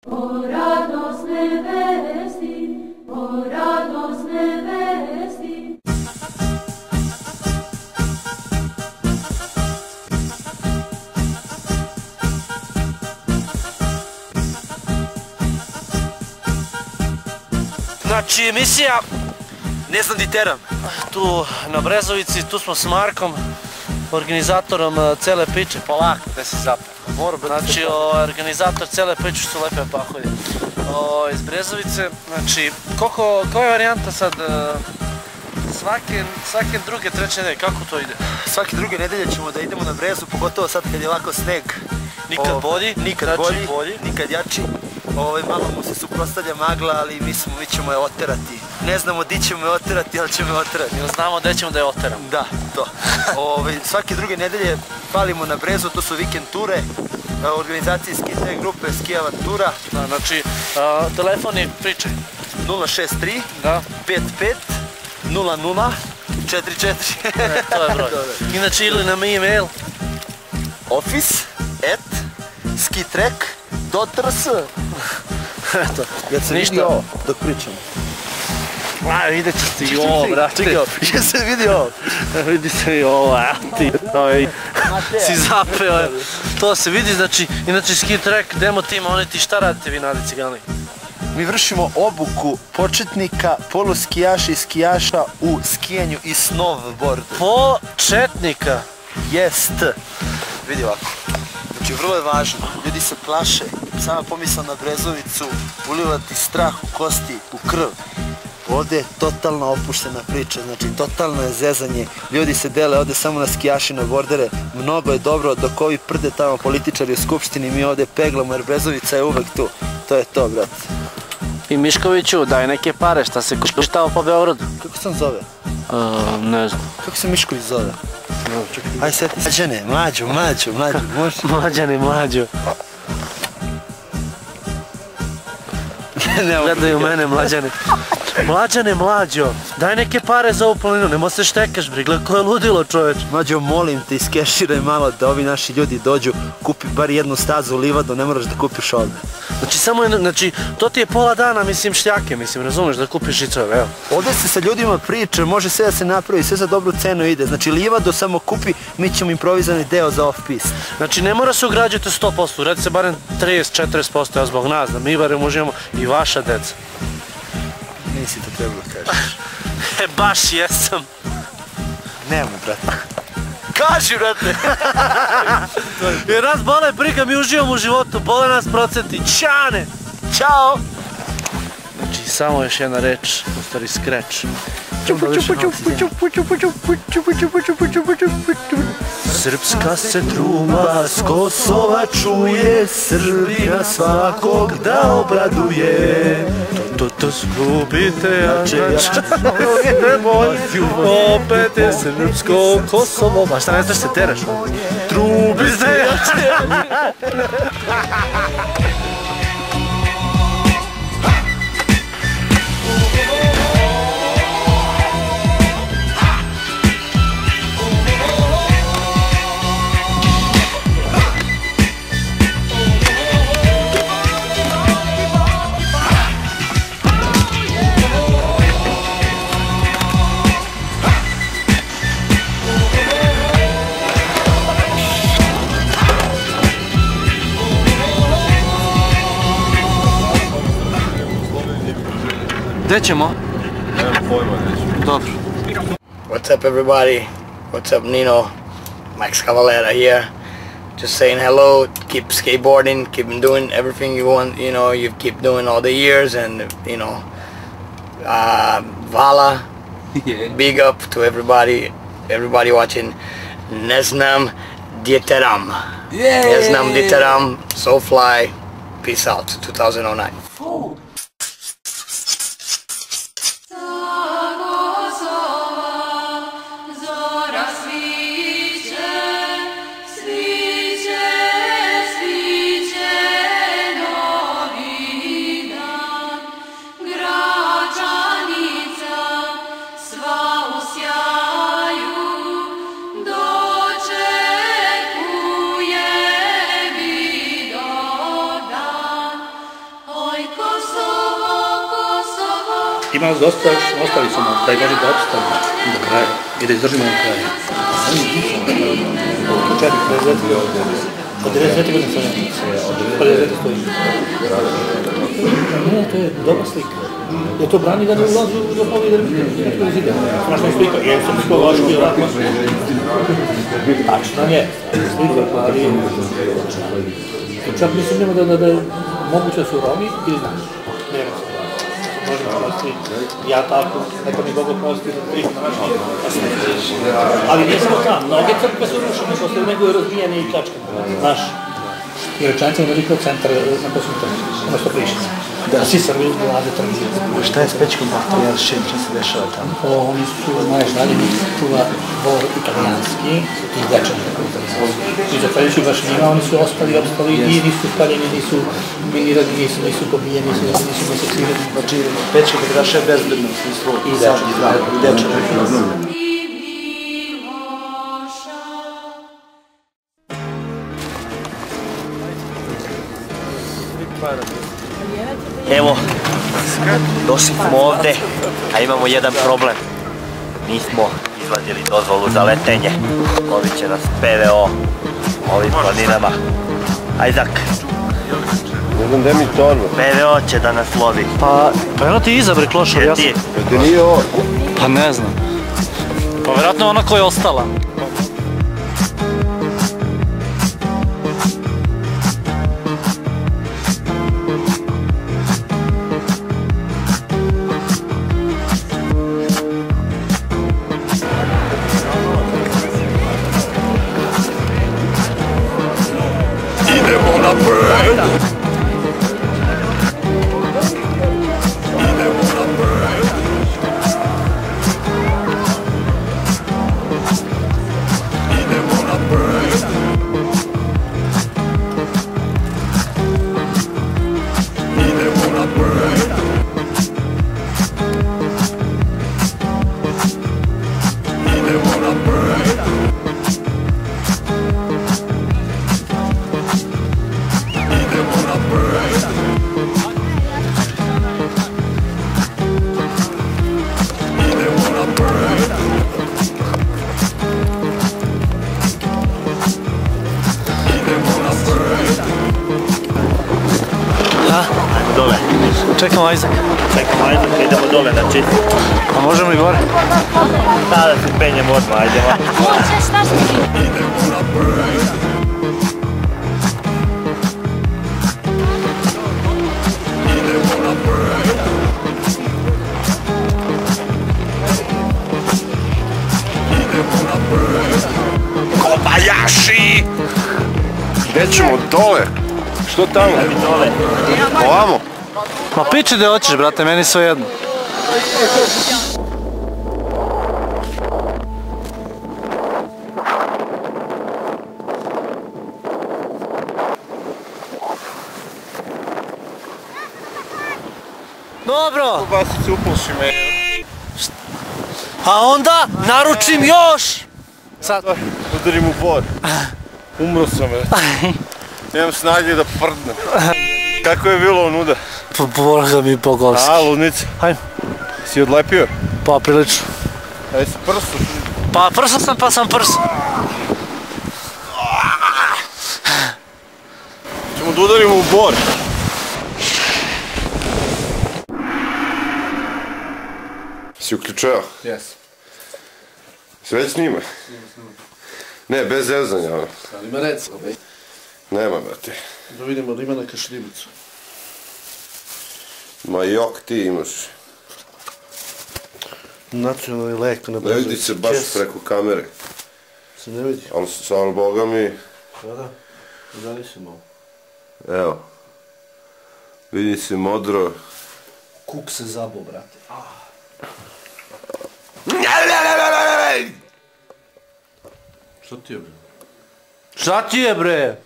O radosne vesti, o radosne vesti. Znači emisija Ne znam di teram. Tu na Brezovici, tu smo s Markom, organizatorom cele priče. Polako, gde si zapao. Znači organizator cele priče su lepe paholje iz Brezovice. Znači, koja je varijanta sad svake druge, treće nedelje, kako to ide? Svake druge nedelje ćemo da idemo na Brezu, pogotovo sad kad je ovako sneg. Nikad bolji, nikad bolji, nikad jači. Malo mu se suprostavlja magla, ali mi ćemo je oterati. Ne znamo di ćemo je oterati, ali ćemo je oterati. Ili znamo gde ćemo da je oteramo. Da, to. Svake druge nedelje palimo na Brezu, to su vikend ture, organizacijske te grupe Ski Avantura. Znači, telefon je pričaj. 063 55 00 44. To je broj. Inače ili nam e-mail office@skitrek.rs. Eto, ja sam vidio ovo dok pričam. Vidjet ću ti i ovo, brate. Čekaj, ja sam vidio ovo. Vidi se i ovo, ti si zapeo. To se vidi, znači, inače Ski Trek, demo tim, oni ti šta radite vi na Cigani? Mi vršimo obuku početnika, poluskijaša i skijaša u skijanju i snowboardu. Početnika? Jest. Vidi ovako. Znači, vrlo je važno. Ljudi se plaše. Sama pomisla na Brezovicu, ulivati strah u kosti, u krv. Ovdje je totalno opuštena priča, znači totalno je zezanje. Ljudi se dele ovdje samo na skijaši, na bordere. Mnogo je dobro, dok ovi prde tamo političari u skupštini, mi ovdje peglamo jer Brezovica je uvek tu. To je to, brate. I Miškoviću, daj neke pare, šta se kuštao po Beogradu? Kako se on zove? Ne znam. Kako se Mišković zove? Aj, sjeti se. Mlađo, možeš? Mlađo. Gledaju mene, Mlađo, daj neke pare za ovu planinu, nemo se štekaš, bre, gled koje ludilo, čoveč. Mlađo, molim te, iskeširaj malo da ovi naši ljudi dođu, kupi bar jednu stazu u livadu, ne moraš da kupiš ovdje. Znači, to ti je pola dana, mislim, šljake, razumeš, da kupiš šicove, evo. Ovdje se sa ljudima priča, može sve da se napravi, sve za dobru cenu ide. Znači, livado samo kupi, mi ćemo improvizovani deo za off-piste. Znači, ne mora se ugrađati 100%, uredi se barem 30-40%, ja zbog nas, da mi barem uživamo i vaša deca. Nisi to trebalo kažeš. Baš jesam. Nemoj, brate. Kaži, brate! Jer nas bole briga, mi uživamo u životu, bole nas procenti. Ćane! Ćao! Znači, samo još jedna reč, u stvari skreč. Srpska se truba s Kosova čuje, Srbina svakog da obraduje. To zgubite, jače, opet je srpsko Kosovo. Ma šta ne znaš se tereš? Trubi se, jače. Gde ćemo? Dobro. What's up, everybody? What's up, Nino? Max Cavalera here. Just saying hello. Keep skateboarding. Keep doing everything you want. You know, you keep doing all the years, and you know, Vala. Big up to everybody watching. Ne znam di teram. Ne znam di teram. So fly. Peace out. 2009. Ima nas dosta, ostali su nam, da je može da opstavimo do kraja i da izdržimo do kraja. Od 99. godine sam od 99. stoji. Ne, to je dobra slika. Jer to brani da ne ulazi do pobjede zida. Smašna slika, jer sam s toga ošli ovako. Tačno je, slika, ali... Čak mislim nema da je moguće da su Romi ili znaš. Nema se. Možemo prosti, ja tako, neka mi Bogo prosti za 3 mračnije, ali nije samo tam, mnoge crkve su rušene, posle nego je razbijene i pljačkane, znaš. I Rečanica je veliko centar na Kosovu trgu, ono što Priština. Da, svi Srbi dolaze trgu. Šta je s Pećkom Bahtijar, šta se dešava tamo? Oni su, možeš dalje, čuva bor italijanski i dečan tako italijanski. I zahvaljujući baš njima, oni su ostali i nisu spaljeni, nisu minirani, nisu pobijeni, nisu meseksirani. Znači, Pećka Bahtijaša je bezbedno u smislu i dečan. Evo, došli smo ovde, a imamo jedan problem. Nismo izvadili dozvolu za letenje. Lovit će nas PVO ovim planinama. Ajzak. Ne znam gde mi torba. PVO će da nas lovi. Pa eno ti iza bre klošar, ja sam... Te nije ovo. Pa ne znam. Pa vjerojatno je ona koja je ostala. Čekamo Ajzak. Čekamo Ajzaka, idemo dole na čist. A možemo i gore? Da se penjemo odmah, ajdemo. Hoće, šta ste ti? Kobayashi! Gde ćemo? Dole? Što tamo? Dole. Ovamo? Ma piči gdje hoćeš, brate, meni sve jedno. Dobro! Basice, uplaši me. A onda naručim još! Sad. Udarim u bor. Umro sam, bre. Nemam snage da prdnem. Kako je bilo onuda? Boga mi pogovski. A, ludnica. Hajmo. Si odlepio? Pa prilično. Ajde si prsu. Pa prso sam pa sam prso. Ćemo da udarimo u bor. Si uključao? Jes. Si već snima? Ne, bez zezanja. Ali ima recimo, bej. Nema, brate. Da vidimo da ima neka šljivicu. Ma jok ti imaš. Nacionalni lek na Ne vidi se baš preko kamere. Se ne vidi. Ali boga mi... Da. Udali se malo. Evo. Vidi se modro. Kuk se zabo, brate. Što ti je, bre? Šta ti je, bre?